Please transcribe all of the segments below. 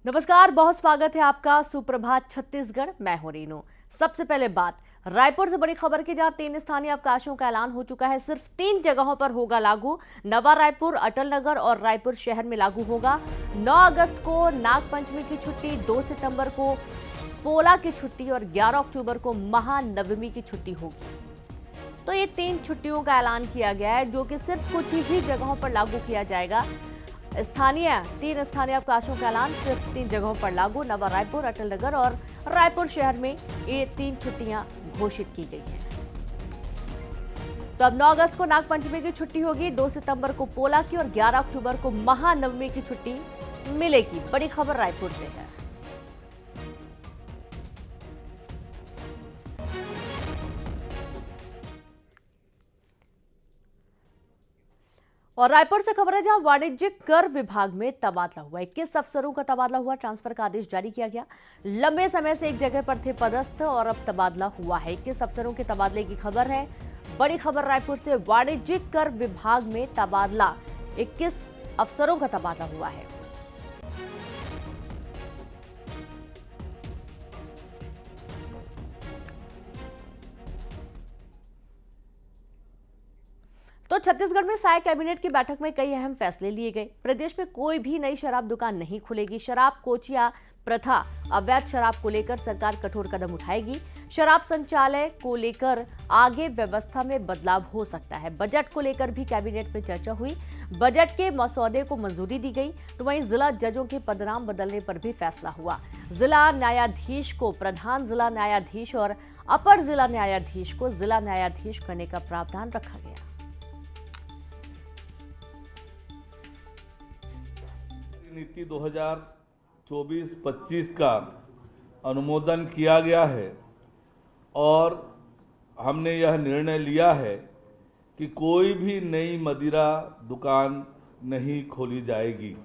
नमस्कार, बहुत स्वागत है आपका सुप्रभात छत्तीसगढ़। मैं हूं रीनू। सबसे पहले बात रायपुर से बड़ी खबर की, जहां 3 स्थानीय अवकाशों का ऐलान हो चुका है। सिर्फ 3 जगहों पर होगा लागू। नवा रायपुर, अटल नगर और रायपुर शहर में लागू होगा। 9 अगस्त को नागपंचमी की छुट्टी, 2 सितंबर को पोला की छुट्टी और 11 अक्टूबर को महानवमी की छुट्टी होगी। तो ये 3 छुट्टियों का ऐलान किया गया है, जो कि सिर्फ कुछ ही जगहों पर लागू किया जाएगा। 3 स्थानीय अवकाशों का ऐलान सिर्फ 3 जगहों पर लागू। नवा रायपुर, अटल नगर और रायपुर शहर में ये 3 छुट्टियां घोषित की गई हैं। तो अब 9 अगस्त को नागपंचमी की छुट्टी होगी, 2 सितंबर को पोला की और 11 अक्टूबर को महानवमी की छुट्टी मिलेगी। बड़ी खबर रायपुर से है। और रायपुर से खबर है, जहां वाणिज्यिक कर विभाग में तबादला हुआ। 21 अफसरों का तबादला हुआ। ट्रांसफर का आदेश जारी किया गया। लंबे समय से एक जगह पर थे पदस्थ और अब तबादला हुआ है। 21 अफसरों के तबादले की खबर है। बड़ी खबर रायपुर से, वाणिज्यिक कर विभाग में तबादला, 21 अफसरों का तबादला हुआ है। तो छत्तीसगढ़ में साय कैबिनेट की बैठक में कई अहम फैसले लिए गए। प्रदेश में कोई भी नई शराब दुकान नहीं खुलेगी। शराब कोचिया प्रथा, अवैध शराब को लेकर सरकार कठोर कदम उठाएगी। शराब संचालय को लेकर आगे व्यवस्था में बदलाव हो सकता है। बजट को लेकर भी कैबिनेट में चर्चा हुई। बजट के मसौदे को मंजूरी दी गई। तो वहीं जिला जजों के पदनाम बदलने पर भी फैसला हुआ। जिला न्यायाधीश को प्रधान जिला न्यायाधीश और अपर जिला न्यायाधीश को जिला न्यायाधीश करने का प्रावधान रखा गया। नीति 2024-25 का अनुमोदन किया गया है और हमने यह निर्णय लिया है कि कोई भी नई मदिरा दुकान नहीं खोली जाएगी।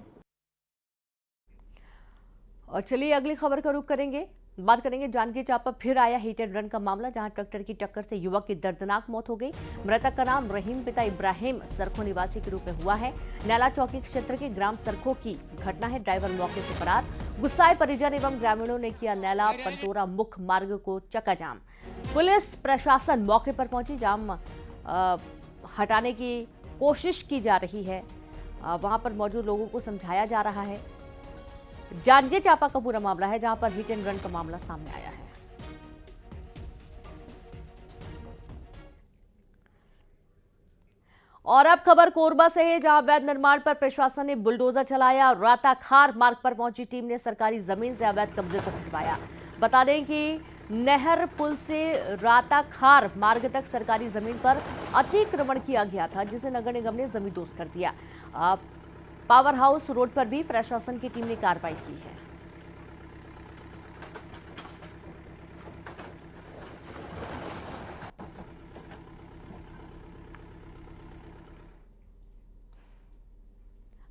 और चलिए अगली खबर का रुख करेंगे। बात करेंगे जांजगीर चांपा फिर आया हिट एंड रन का मामला, जहां ट्रैक्टर की टक्कर से युवक की दर्दनाक मौत हो गई। मृतक का नाम रहीम पिता इब्राहिम सरखो निवासी के रूप में हुआ है। नैला चौकी क्षेत्र के ग्राम सरखो की घटना है। ड्राइवर मौके से फरार। गुस्साए परिजन एवं ग्रामीणों ने किया नैला पंतोरा मुख्य मार्ग को चक्काजाम। पुलिस प्रशासन मौके पर पहुंची। जाम हटाने की कोशिश की जा रही है। वहां पर मौजूद लोगों को समझाया जा रहा है। जांजगीर चांपा का पूरा मामला है, जहां पर हिट एंड रन का मामला सामने आया है। और अब खबर कोरबा से है, जहां अवैध निर्माण पर प्रशासन ने बुलडोजर चलाया। राताखार मार्ग पर पहुंची टीम ने सरकारी जमीन से अवैध कब्जे को हटवाया। बता दें कि नहर पुल से राताखार मार्ग तक सरकारी जमीन पर अतिक्रमण किया गया था, जिसे नगर निगम ने जमींदोज कर दिया। पावर हाउस रोड पर भी प्रशासन की टीम ने कार्रवाई की है।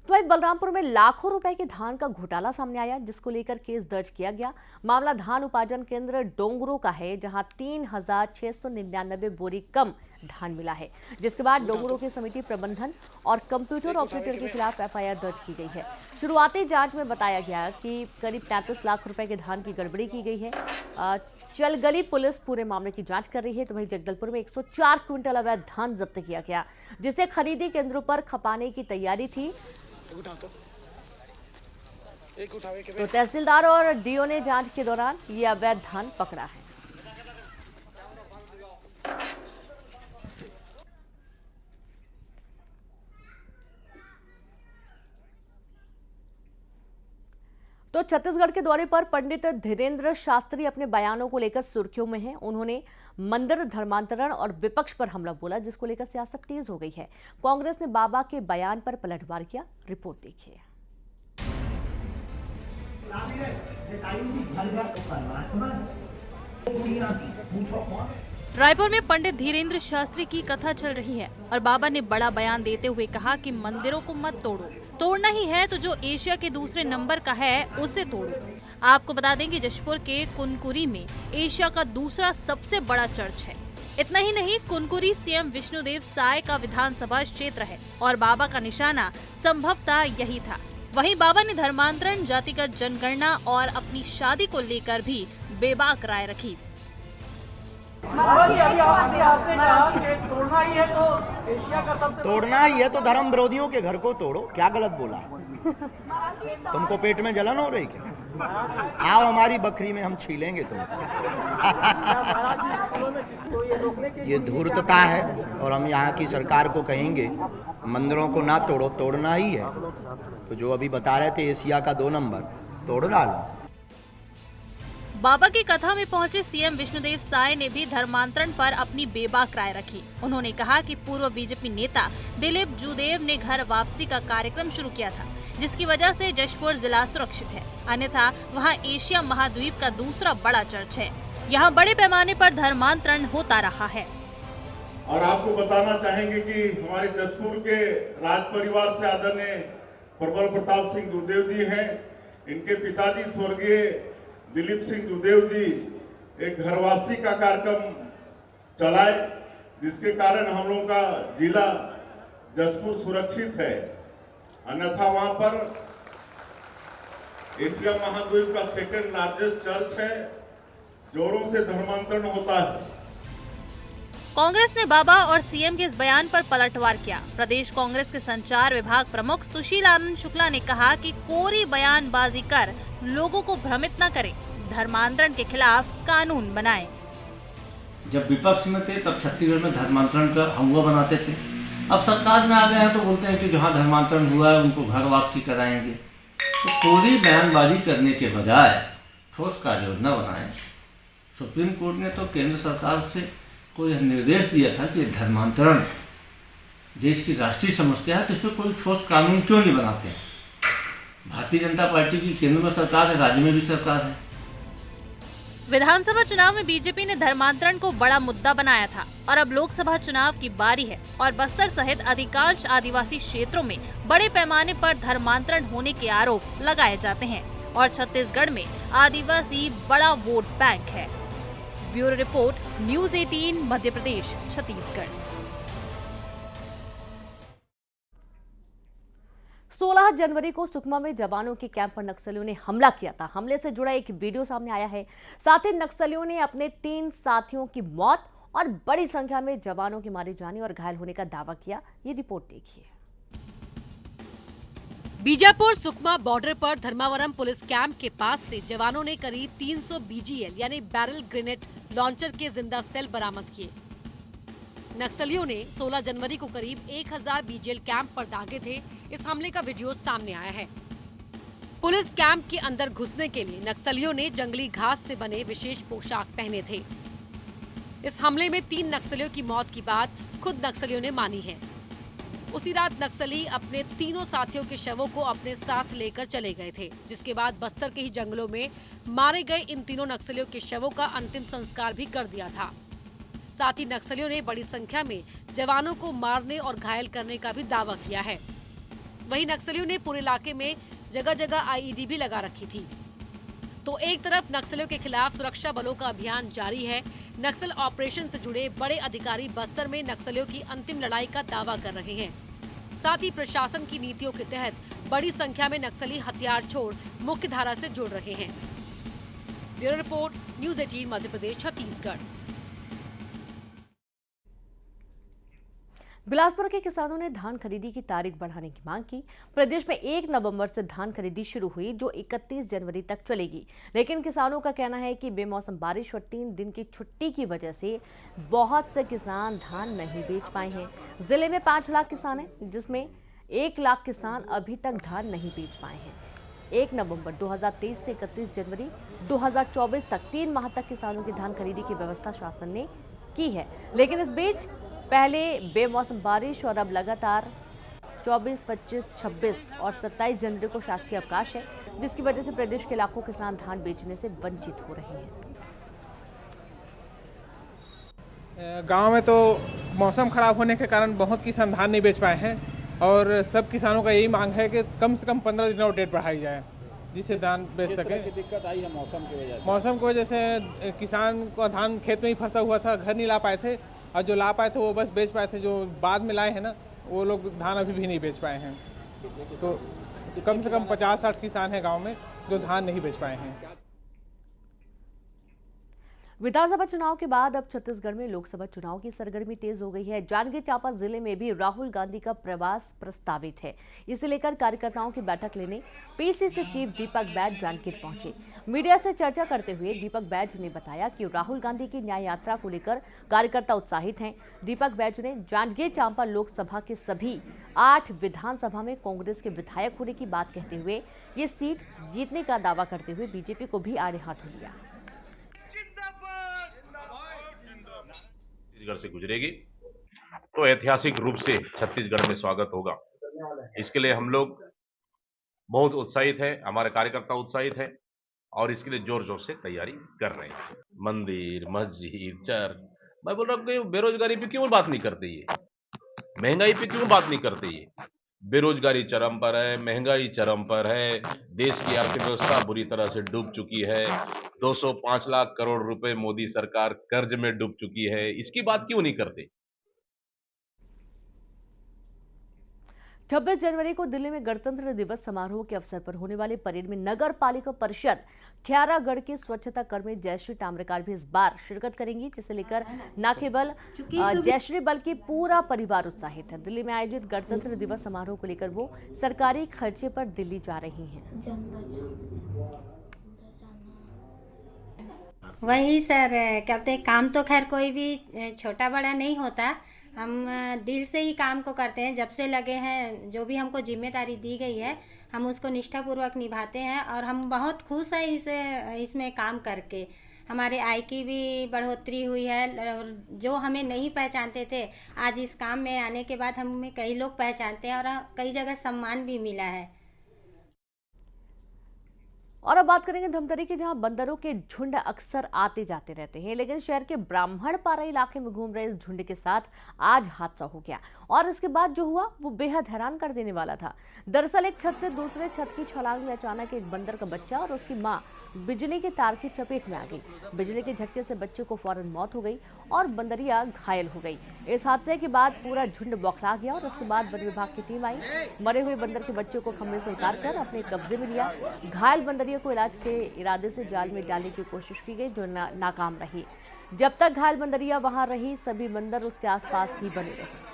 तो बलरामपुर में लाखों रुपए के धान का घोटाला सामने आया, जिसको लेकर केस दर्ज किया गया। मामला धान उपार्जन केंद्र डोंगरों का है, जहां 3699 बोरी कम धान मिला है, जिसके बाद डोंगरों की समिति प्रबंधन और कंप्यूटर ऑपरेटर के खिलाफ एफआईआर दर्ज की गई है। शुरुआती जांच में बताया गया कि करीब 33 लाख रुपए के धान की गड़बड़ी की गई है। चलगली पुलिस पूरे मामले की जांच कर रही है। तो वहीं जगदलपुर में 104 क्विंटल अवैध धान जब्त किया गया, जिसे खरीदी केंद्रों पर खपाने की तैयारी थी। तो तहसीलदार और डीओ ने जांच के दौरान ये अवैध धान पकड़ा है। तो छत्तीसगढ़ के दौरे पर पंडित धीरेन्द्र शास्त्री अपने बयानों को लेकर सुर्खियों में हैं। उन्होंने मंदिर धर्मांतरण और विपक्ष पर हमला बोला, जिसको लेकर सियासत तेज हो गई है। कांग्रेस ने बाबा के बयान पर पलटवार किया। रिपोर्ट देखिए। रायपुर में पंडित धीरेन्द्र शास्त्री की कथा चल रही है और बाबा ने बड़ा बयान देते हुए कहा कि मंदिरों को मत तोड़ो, तोड़ना ही है तो जो एशिया के दूसरे नंबर का है उसे तोड़ो। आपको बता दें कि जशपुर के कुनकुरी में एशिया का दूसरा सबसे बड़ा चर्च है। इतना ही नहीं, कुनकुरी सीएम विष्णुदेव साय का विधानसभा क्षेत्र है और बाबा का निशाना संभवतः यही था। वहीं बाबा ने धर्मांतरण, जातिगत जनगणना और अपनी शादी को लेकर भी बेबाक राय रखी। तोड़ना ही है तो धर्म विरोधियों के घर को तोड़ो, क्या गलत बोला? तुमको पेट में जलन हो रही क्या? आओ हमारी बकरी में, हम छीलेंगे तुमको। ये धूर्तता है और हम यहाँ की सरकार को कहेंगे मंदिरों को ना तोड़ो, तोड़ना ही है तो जो अभी बता रहे थे एशिया का 2 नंबर तोड़ डालो। बाबा की कथा में पहुंचे सीएम विष्णुदेव साय ने भी धर्मांतरण पर अपनी बेबाक राय रखी। उन्होंने कहा कि पूर्व बीजेपी नेता दिलीप जूदेव ने घर वापसी का कार्यक्रम शुरू किया था, जिसकी वजह से जशपुर जिला सुरक्षित है। अन्यथा वहां एशिया महाद्वीप का दूसरा बड़ा चर्च है। यहां बड़े पैमाने पर धर्मांतरण होता रहा है। और आपको बताना चाहेंगे कि हमारे जशपुर के राज परिवार से आदरणीय प्रबल प्रताप सिंह जूदेव जी हैं। इनके पिताजी स्वर्गीय दिलीप सिंह जूदेव जी एक घर वापसी का कार्यक्रम चलाए, जिसके कारण हम लोगों का जिला जशपुर सुरक्षित है। अन्यथा वहां पर एशिया महाद्वीप का 2nd लार्जेस्ट चर्च है, जोरों से धर्मांतरण होता है। कांग्रेस ने बाबा और सीएम के इस बयान पर पलटवार किया। प्रदेश कांग्रेस के संचार विभाग प्रमुख सुशील आनंद शुक्ला ने कहा कि कोरी बयानबाजी कर लोगों को भ्रमित न करें, धर्मांतरण के खिलाफ कानून बनाएं। जब विपक्ष में थे तब छत्तीसगढ़ में धर्मांतरण का हमला बनाते थे। अब सरकार में आ गए हैं तो बोलते हैं कि जहाँ धर्मांतरण हुआ है उनको घर वापसी कराएंगे। तो कोरी बयानबाजी करने के बजाय ठोस कार्य योजना बनाएं। सुप्रीम कोर्ट ने तो केंद्र सरकार से को यह निर्देश दिया था कि धर्मांतरण देश की राष्ट्रीय समस्या है, तो इस पर कोई ठोस कानून क्यों नहीं बनाते हैं? भारतीय जनता पार्टी की केंद्र में सरकार है, राज्य में भी सरकार है। विधानसभा चुनाव में बीजेपी ने धर्मांतरण को बड़ा मुद्दा बनाया था और अब लोकसभा चुनाव की बारी है और बस्तर सहित अधिकांश आदिवासी क्षेत्रों में बड़े पैमाने पर धर्मांतरण होने के आरोप लगाए जाते हैं और छत्तीसगढ़ में आदिवासी बड़ा वोट बैंक है। Bureau report, news 18 Madhya Pradesh, Chhattisgarh. 16 जनवरी को सुकमा में जवानों के कैंप पर नक्सलियों ने हमला किया था। हमले से जुड़ा एक वीडियो सामने आया है। साथ ही नक्सलियों ने अपने 3 साथियों की मौत और बड़ी संख्या में जवानों के मारे जाने और घायल होने का दावा किया। ये रिपोर्ट देखिए। बीजापुर सुकमा बॉर्डर पर धर्मावरम पुलिस कैंप के पास से जवानों ने करीब 300 BGL यानी बैरल ग्रेनेड लॉन्चर के जिंदा सेल बरामद किए। नक्सलियों ने 16 जनवरी को करीब 1000 BGL कैंप पर दागे थे। इस हमले का वीडियो सामने आया है। पुलिस कैंप के अंदर घुसने के लिए नक्सलियों ने जंगली घास से बने विशेष पोशाक पहने थे। इस हमले में 3 नक्सलियों की मौत की बात खुद नक्सलियों ने मानी है। उसी रात नक्सली अपने तीनों साथियों के शवों को अपने साथ लेकर चले गए थे, जिसके बाद बस्तर के ही जंगलों में मारे गए इन तीनों नक्सलियों के शवों का अंतिम संस्कार भी कर दिया था। साथ ही नक्सलियों ने बड़ी संख्या में जवानों को मारने और घायल करने का भी दावा किया है। वहीं नक्सलियों ने पूरे इलाके में जगह जगह IED भी लगा रखी थी। तो एक तरफ नक्सलियों के खिलाफ सुरक्षा बलों का अभियान जारी है। नक्सल ऑपरेशन से जुड़े बड़े अधिकारी बस्तर में नक्सलियों की अंतिम लड़ाई का दावा कर रहे हैं। साथ ही प्रशासन की नीतियों के तहत बड़ी संख्या में नक्सली हथियार छोड़ मुख्य धारा से जुड़ रहे हैं। Bureau report, news 18 Madhya Pradesh, Chhattisgarh. Bilaspur के किसानों ने धान खरीदी की तारीख बढ़ाने की मांग की। प्रदेश में 1 नवंबर से धान खरीदी शुरू हुई, जो 31 जनवरी तक चलेगी। लेकिन किसानों का कहना है कि बेमौसम बारिश और 3 दिन की छुट्टी की वजह से बहुत से किसान धान नहीं बेच पाए हैं। जिले में 5 लाख किसान हैं, जिसमें 1 लाख किसान अभी तक धान नहीं बेच पाए हैं। 1 नवंबर 2023 से 31 जनवरी 2024 तक 3 माह तक किसानों की धान खरीदी की व्यवस्था शासन ने की है। लेकिन इस बीच पहले बेमौसम बारिश और अब लगातार 24, 25, 26 और 27 जनवरी को शासकीय अवकाश है, जिसकी वजह से प्रदेश के लाखों किसान धान बेचने से वंचित हो रहे हैं। गांव में तो मौसम खराब होने के कारण बहुत किसान धान नहीं बेच पाए हैं और सब किसानों का यही मांग है कि कम से कम 15 दिन और डेट बढ़ाई जाए, जिससे धान बेच सके। दिक्कत आई है मौसम की वजह से। मौसम की वजह से किसान का धान खेत में ही फंसा हुआ था, घर नहीं ला पाए थे, और जो ला पाए थे वो बस बेच पाए थे। जो बाद में लाए हैं ना, वो लोग धान अभी भी नहीं बेच पाए हैं। तो कम से कम 50-60 किसान हैं गांव में जो धान नहीं बेच पाए हैं। विधानसभा चुनाव के बाद अब छत्तीसगढ़ में लोकसभा चुनाव की सरगर्मी तेज हो गई है। जांजगीर चांपा जिले में भी राहुल गांधी का प्रवास प्रस्तावित है। इसे लेकर कार्यकर्ताओं की बैठक लेने पीसीसी चीफ दीपक बैज जांजगीर पहुंचे। मीडिया से चर्चा करते हुए दीपक बैज ने बताया कि राहुल गांधी की न्याय यात्रा को लेकर कार्यकर्ता उत्साहित हैं। दीपक बैज ने जांजगीर चांपा लोकसभा के सभी 8 विधानसभा में कांग्रेस के विधायक होने की बात कहते हुए ये सीट जीतने का दावा करते हुए बीजेपी को भी आड़े हाथों लिया। छत्तीसगढ़ से गुजरेगी तो ऐतिहासिक रूप से छत्तीसगढ़ में स्वागत होगा। इसके लिए हम लोग बहुत उत्साहित हैं, हमारे कार्यकर्ता उत्साहित हैं और इसके लिए जोर जोर से तैयारी कर रहे हैं। मंदिर, मस्जिद, चर्च, मैं बोल रहा हूँ कि बेरोजगारी पे क्यों बात नहीं करते, ये महंगाई पे क्यों बात नहीं करते। ये बेरोजगारी चरम पर है, महंगाई चरम पर है, देश की अर्थव्यवस्था बुरी तरह से डूब चुकी है। 205 लाख करोड़ रुपए मोदी सरकार कर्ज में डूब चुकी है, इसकी बात क्यों नहीं करते। 26 जनवरी को दिल्ली में गणतंत्र दिवस समारोह के अवसर पर होने वाले परेड में नगर पालिका परिषद खैरागढ़ के स्वच्छता कर्मी जयश्री टामरेकार भी इस बार शिरकत करेंगी, जिसे लेकर न केवल जयश्री बल्कि पूरा परिवार उत्साहित है। दिल्ली में आयोजित गणतंत्र दिवस समारोह को लेकर वो सरकारी खर्चे पर दिल्ली जा रही हैं। वही सर, कहते काम तो खैर कोई भी छोटा बड़ा नहीं होता, हम दिल से ही काम को करते हैं। जब से लगे हैं, जो भी हमको जिम्मेदारी दी गई है हम उसको निष्ठापूर्वक निभाते हैं और हम बहुत खुश हैं इसमें काम करके। हमारे आय की भी बढ़ोतरी हुई है और जो हमें नहीं पहचानते थे आज इस काम में आने के बाद हमें कई लोग पहचानते हैं और कई जगह सम्मान भी मिला है। और अब बात करेंगे धमतरी की, जहां बंदरों के झुंड अक्सर आते जाते रहते हैं, लेकिन शहर के ब्राह्मणपारा इलाके में घूम रहे इस झुंड के साथ आज हादसा हो गया और इसके बाद जो हुआ वो बेहद हैरान कर देने वाला था। दरअसल एक छत से दूसरे छत की छलांग में अचानक एक बंदर का बच्चा और उसकी मां बिजली के तार की चपेट में आ गई। बिजली के झटके से बच्चे को फौरन मौत हो गई और बंदरिया घायल हो गई। इस हादसे के बाद पूरा झुंड बौखला गया और उसके बाद वन विभाग की टीम आई, मरे हुए बंदर के बच्चे को खंभे से उतारकर अपने कब्जे में लिया। घायल बंदरिया को इलाज के इरादे से जाल में डालने की कोशिश की गई, जो नाकाम रही। जब तक घायल बंदरिया वहां रही, सभी बंदर उसके आसपास ही बने रहे।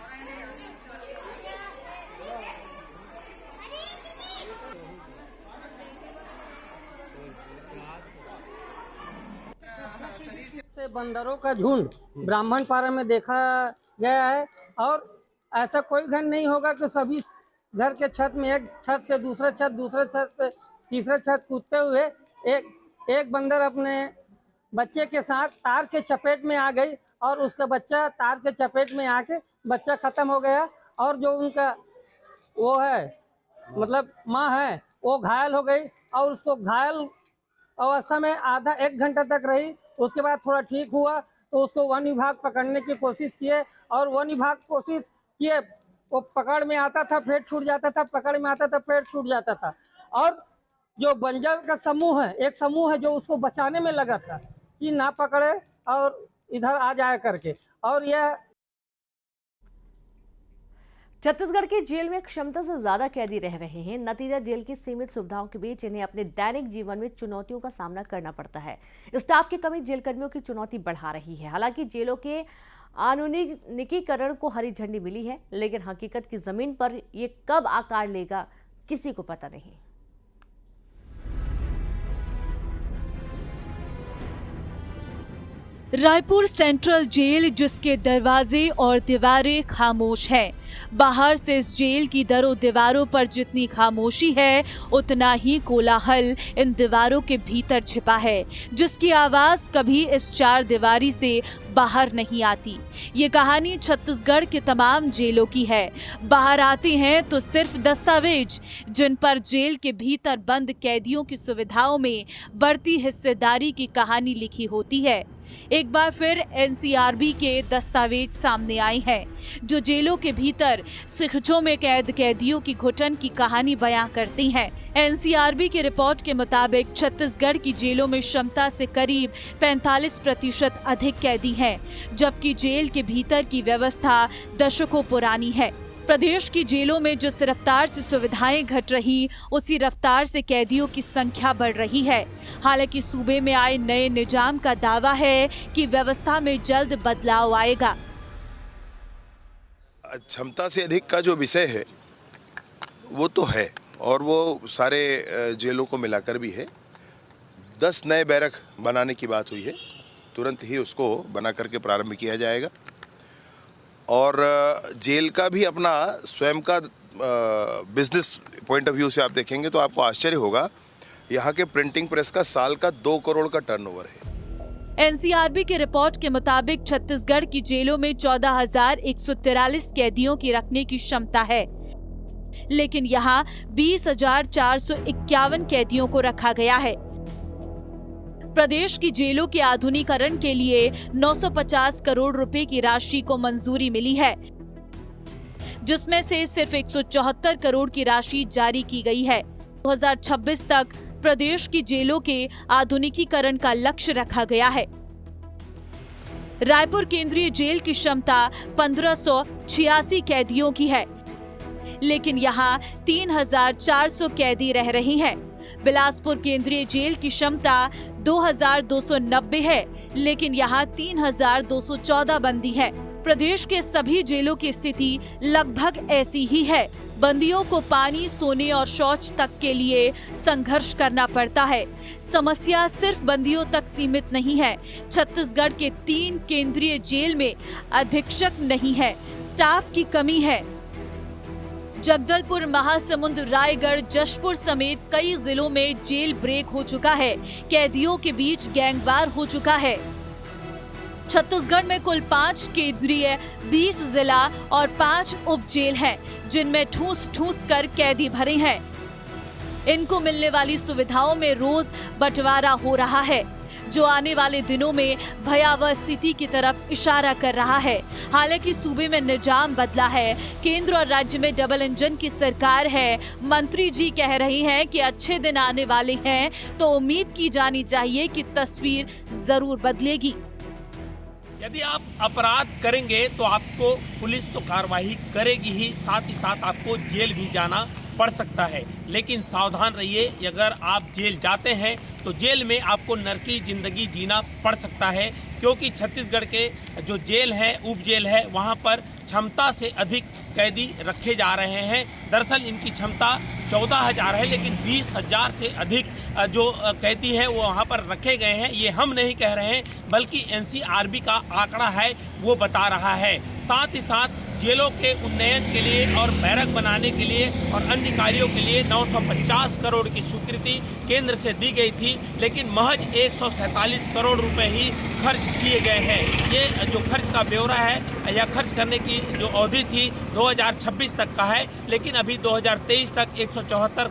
बंदरों का झुंड ब्राह्मणपारा में देखा गया है और ऐसा कोई घर नहीं होगा कि सभी घर के छत में एक छत से दूसरे छत से तीसरे छत कूदते हुए एक बंदर अपने बच्चे के साथ तार के चपेट में आ गई और उसका बच्चा तार के चपेट में आके बच्चा खत्म हो गया और जो उनका वो है मतलब माँ है वो घायल हो गई और उसको घायल अवस्था में आधा 1 घंटा तक रही। उसके बाद थोड़ा ठीक हुआ तो उसको वन विभाग पकड़ने की कोशिश किए और वन विभाग कोशिश किए, वो पकड़ में आता था फिर छूट जाता था, पकड़ में आता था फिर छूट जाता था। और जो बंजर का समूह है, एक समूह है जो उसको बचाने में लगा था कि ना पकड़े और इधर आ जाए करके। और यह छत्तीसगढ़ की जेल में क्षमता से ज्यादा कैदी रह रहे हैं। नतीजा जेल की सीमित सुविधाओं के बीच इन्हें अपने दैनिक जीवन में चुनौतियों का सामना करना पड़ता है। स्टाफ की कमी जेल कर्मियों की चुनौती बढ़ा रही है। हालांकि जेलों के आधुनिकीकरण को हरी झंडी मिली है, लेकिन हकीकत की जमीन पर ये कब आकार लेगा किसी को पता नहीं। रायपुर सेंट्रल जेल, जिसके दरवाजे और दीवारें खामोश हैं। बाहर से इस जेल की दरों दीवारों पर जितनी खामोशी है, उतना ही कोलाहल इन दीवारों के भीतर छिपा है, जिसकी आवाज कभी इस 4 दीवारी से बाहर नहीं आती। ये कहानी छत्तीसगढ़ के तमाम जेलों की है। बाहर आते हैं तो सिर्फ दस्तावेज, जिन पर जेल के भीतर बंद कैदियों की सुविधाओं में बढ़ती हिस्सेदारी की कहानी लिखी होती है। एक बार फिर एनसीआरबी के दस्तावेज सामने आए हैं, जो जेलों के भीतर सिखचों में कैद कैदियों की घुटन की कहानी बयां करती हैं। एनसीआरबी की रिपोर्ट के मुताबिक छत्तीसगढ़ की जेलों में क्षमता से करीब 45% अधिक कैदी हैं, जबकि जेल के भीतर की व्यवस्था दशकों पुरानी है। प्रदेश की जेलों में जिस रफ्तार से सुविधाएं घट रही, उसी रफ्तार से कैदियों की संख्या बढ़ रही है। हालांकि सूबे में आए नए निजाम का दावा है कि व्यवस्था में जल्द बदलाव आएगा। क्षमता से अधिक का जो विषय है वो तो है, और वो सारे जेलों को मिलाकर भी है। 10 नए बैरक बनाने की बात हुई है, तुरंत ही उसको बना करके प्रारंभ किया जाएगा। और जेल का भी अपना स्वयं का बिजनेस पॉइंट ऑफ व्यू से आप देखेंगे तो आपको आश्चर्य होगा, यहाँ के प्रिंटिंग प्रेस का साल का 2 करोड़ का टर्नओवर है। एनसीआरबी की रिपोर्ट के मुताबिक छत्तीसगढ़ की जेलों में 14,143 कैदियों की रखने की क्षमता है, लेकिन यहाँ 20,451 कैदियों को रखा गया है। प्रदेश की जेलों के आधुनिकीकरण के लिए 950 करोड़ रुपए की राशि को मंजूरी मिली है, जिसमें से सिर्फ 174 करोड़ की राशि जारी की गई है। 2026 तक प्रदेश की जेलों के आधुनिकीकरण का लक्ष्य रखा गया है। रायपुर केंद्रीय जेल की क्षमता 1586 कैदियों की है, लेकिन यहाँ 3,400 कैदी रह रही हैं। बिलासपुर केंद्रीय जेल की क्षमता 2,290 है, लेकिन यहाँ 3,214 बंदी है। प्रदेश के सभी जेलों की स्थिति लगभग ऐसी ही है। बंदियों को पानी, सोने और शौच तक के लिए संघर्ष करना पड़ता है। समस्या सिर्फ बंदियों तक सीमित नहीं है। छत्तीसगढ़ के 3 केंद्रीय जेल में अधीक्षक नहीं है, स्टाफ की कमी है। जगदलपुर, महासमुंद, रायगढ़, जशपुर समेत कई जिलों में जेल ब्रेक हो चुका है। कैदियों के बीच गैंगवार हो चुका है। छत्तीसगढ़ में कुल 5 केंद्रीय, 20 जिला और 5 उप जेल हैं, जिनमें ठूस ठूस कर कैदी भरे हैं। इनको मिलने वाली सुविधाओं में रोज बंटवारा हो रहा है, जो आने वाले दिनों में भयावह स्थिति की तरफ इशारा कर रहा है। हालांकि सूबे में निजाम बदला है, केंद्र और राज्य में डबल इंजन की सरकार है। मंत्री जी कह रही हैं कि अच्छे दिन आने वाले हैं, तो उम्मीद की जानी चाहिए कि तस्वीर जरूर बदलेगी। यदि आप अपराध करेंगे तो आपको पुलिस तो कार्रवाई करेगी ही, साथ ही साथ आपको जेल भी जाना पड़ सकता है। लेकिन सावधान रहिए, अगर आप जेल जाते हैं तो जेल में आपको नरकी जिंदगी जीना पड़ सकता है, क्योंकि छत्तीसगढ़ के जो जेल है, उप जेल है, वहाँ पर क्षमता से अधिक कैदी रखे जा रहे हैं। दरअसल इनकी क्षमता 14,000 है, लेकिन 20,000 से अधिक जो कैदी हैं वो वहाँ पर रखे गए हैं। ये हम नहीं कह रहे हैं, बल्कि एनसीआरबी का आंकड़ा है वो बता रहा है। साथ ही साथ जेलों के उन्नयन के लिए और बैरक बनाने के लिए और अन्य कार्यों के लिए 950 करोड़ की स्वीकृति केंद्र से दी गई थी, लेकिन महज 147 करोड़ रुपए ही खर्च किए गए हैं। ये जो खर्च का ब्यौरा है या खर्च करने की जो अवधि थी 2026 तक का है, लेकिन अभी 2023 तक 174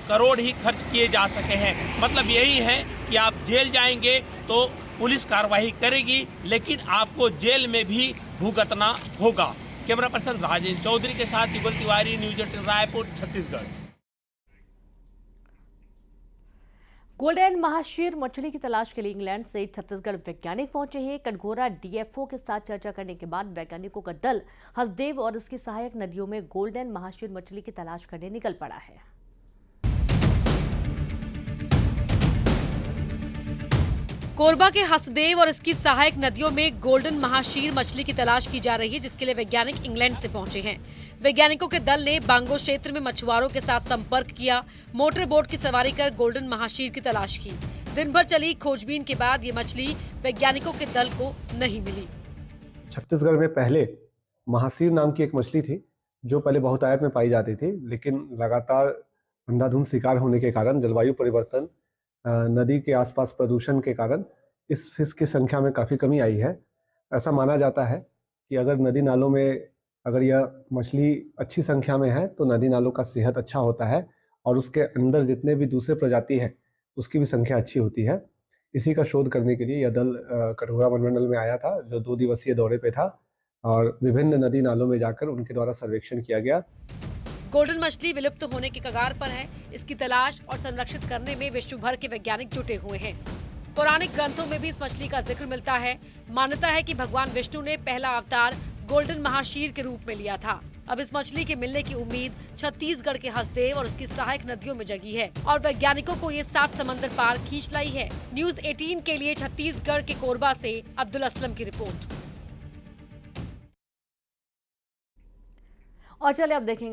करोड़ ही खर्च किए जा सके हैं। मतलब यही है कि आप जेल जाएंगे तो पुलिस कार्रवाई करेगी, लेकिन आपको जेल में भी भुगतना होगा। कैमरा पर्सन राजेंद्र चौधरी के साथ युगल तिवारी, न्यूज 18 रायपुर, छत्तीसगढ़। गोल्डन महाशीर मछली की तलाश के लिए इंग्लैंड से छत्तीसगढ़ वैज्ञानिक पहुंचे हैं। कटघोरा डीएफओ के साथ चर्चा करने के बाद वैज्ञानिकों का दल हसदेव और उसकी सहायक नदियों में गोल्डन महाशीर मछली की तलाश करने निकल पड़ा है। कोरबा के हसदेव और इसकी सहायक नदियों में गोल्डन महाशीर मछली की तलाश की जा रही है, जिसके लिए वैज्ञानिक इंग्लैंड से पहुंचे हैं। वैज्ञानिकों के दल ने बांगो क्षेत्र में मछुआरों के साथ संपर्क किया, मोटर बोट की सवारी कर गोल्डन महाशीर की तलाश की। दिन भर चली खोजबीन के बाद ये मछली वैज्ञानिकों के दल को नहीं मिली। छत्तीसगढ़ में पहले महाशीर नाम की एक मछली थी, जो पहले बहुतायत में पाई जाती थी, लेकिन लगातार अंधाधुंध शिकार होने के कारण, जलवायु परिवर्तन, नदी के आसपास प्रदूषण के कारण इस फिश की संख्या में काफ़ी कमी आई है। ऐसा माना जाता है कि अगर नदी नालों में अगर यह मछली अच्छी संख्या में है तो नदी नालों का सेहत अच्छा होता है और उसके अंदर जितने भी दूसरे प्रजाति है उसकी भी संख्या अच्छी होती है। इसी का शोध करने के लिए यह दल कटघोरा वनमंडल में आया था, जो 2 दिवसीय दौरे पे था, और विभिन्न नदी नालों में जाकर उनके द्वारा सर्वेक्षण किया गया। गोल्डन मछली विलुप्त होने की कगार पर है। इसकी तलाश और संरक्षित करने में विश्व भर के वैज्ञानिक जुटे हुए हैं। पौराणिक ग्रंथों में भी इस मछली का जिक्र मिलता है। मान्यता है कि भगवान विष्णु ने पहला अवतार गोल्डन महाशीर के रूप में लिया था। अब इस मछली के मिलने की उम्मीद छत्तीसगढ़ के हसदेव और उसकी सहायक नदियों में जगी है और वैज्ञानिकों को ये 7 समंदर पार खींच लाई है। न्यूज 18 के लिए छत्तीसगढ़ के कोरबा से अब्दुल असलम की रिपोर्ट। और चलिए अब देखेंगे